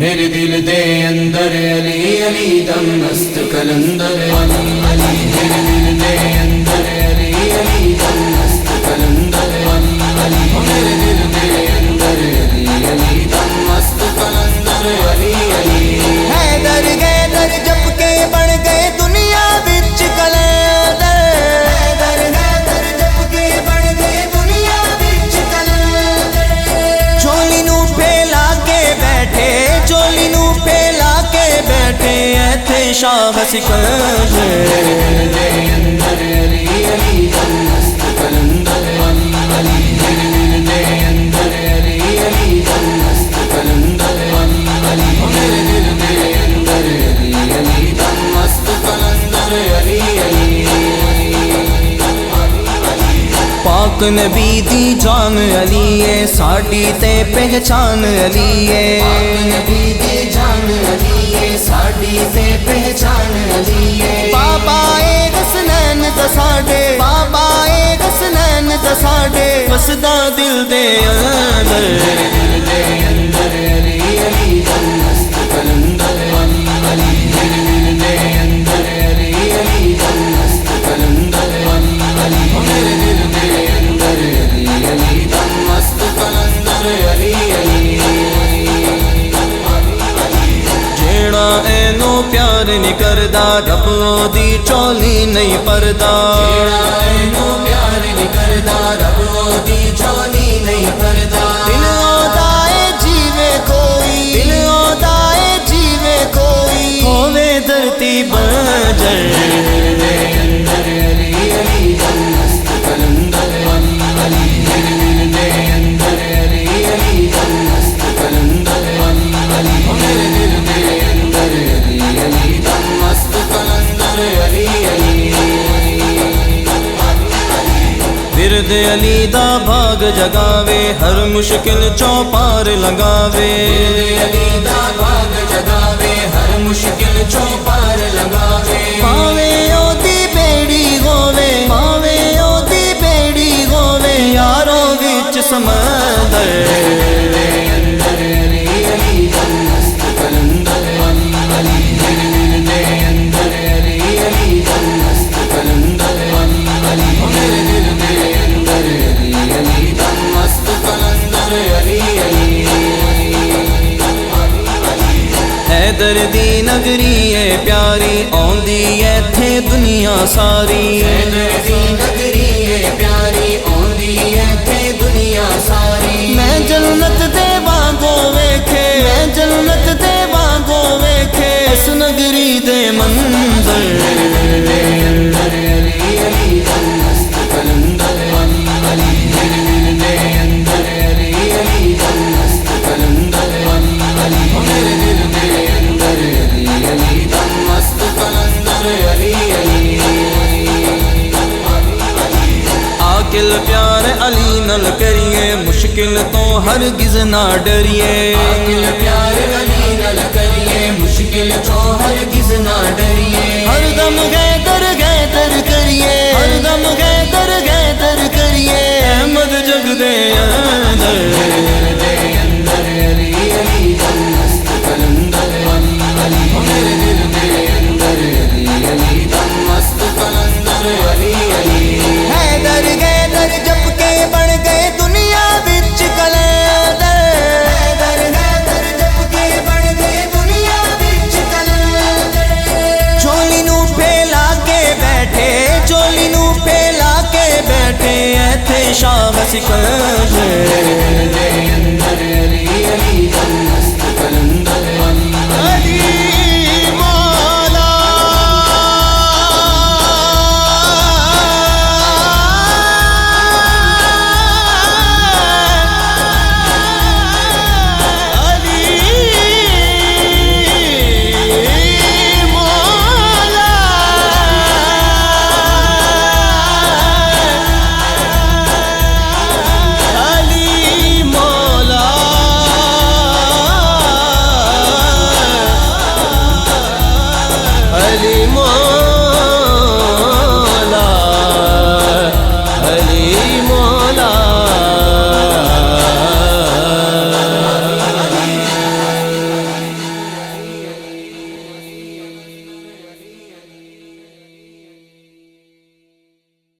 میرے دل دے اندر علی علی دم مست کلندر علی علی، میرے دل دے اندر علی علی دم مست کلندر علی علی، میرے دل دے اندر علی علی دم مست کلندر علی علی۔ حیدر حیدر جپ کے بن گئے دنیا وچ کلندر، حیدر حیدر جپ کے بن گئے دنیا وچ کلندر، چولی نو پھیلا کے بیٹھے، چولی نو پھیلا کے بیٹھے ایتھے شاہ سکندر، میرے دل دے اندر علی علی دم مست کلندر علی علی، میرے دل دے اندر علی علی دم مست کلندر علی علی، میرے دل دے اندر علی علی دم مست کلندر علی علی۔ پاک نبی دی جان علی ہے، ساڈی تے پہچان علی ہے، پاک نبی دی جان علی ہے، ساڈی تے پہچان علی ہے، بابا اے حسنین دا ساڈے، بابا اے حسنین دا ساڈے وسدا دل دے اندر، میرے دل دے اندر علی علی دم مست کلندر علی علی، میرے دل دے اندر علی علی دم مست کلندر علی علی، میرے دل دے اندر علی علی دم مست کلندر علی علی۔ جیڑا اینو پیار نہیں کردا رب دی چولی نہیں پردا، جیڑا اینو پیار نہیں کردا رب دی چولی نہیں پردا، دل آندا اے جیوے کوئی، دل آندا اے جیوے کوئی ہووے دھرتی بنجر، میرے دل دے اندر علی علی دم مست کلندر علی علی، میرے دل دے اندر علی علی دم مست کلندر علی علی، میرے دل دے اندر علی علی دم مست کلندر علی علی۔ ورد علی دا بھاگ جگاوے ہر مشکل چوں پار لگاوے، علی دا باغ جگاوے ہر مشکل چوں پار لگاوے، پاوے او دی بیڑی ہووے، پاوے او دی بیڑی ہووے یاروں وچ سمندر، میرے دل دے اندر علی علی دم مست کلندر علی علی، میرے دل دے اندر علی علی دم مست کلندر علی علی، میرے دل دے اندر علی علی دم مست کلندر علی علی۔ حیدر دی نگری ہے پیاری آندی ایتھے دنیا ساری، حیدر دی نگری ہے پیاری آندی ایتھے دنیا ساری، میں جنت دے وانگوں ویکھے، میں جنت دے وانگوں ویکھے اس نگری دے منظر، میرے دل دے اندر علی علی دم مست کلندر علی علی، میرے دل دے اندر علی علی دم مست کلندر علی علی، میرے دل دے اندر علی علی دم مست کلندر علی علی۔ عاقل پیار علی نل کریے مشکل تو ہرگز نہ ڈریے، عاقل پیار علی نال کریے مشکل تو ہرگز نہ ڈریے، ہر دم حیدر حیدر کریے، ہر دم حیدر حیدر کریے احمد جگ دے اندر، میرے دل دے اندر علی علی دم مست کلندر علی علی، میرے دل دے اندر علی علی دم مست کلندر علی علی۔ حیدر حیدر جپ کے بن گئے دنیا وچ کلندر، حیدر حیدر جپ کے بن گئے دنیا وچ کلندر، چولی نو پھیلا کے بیٹھے، چولی نو پھیلا کے بیٹھے ایتھے شاہ سکندر، میرے دل دے اندر علی علی دم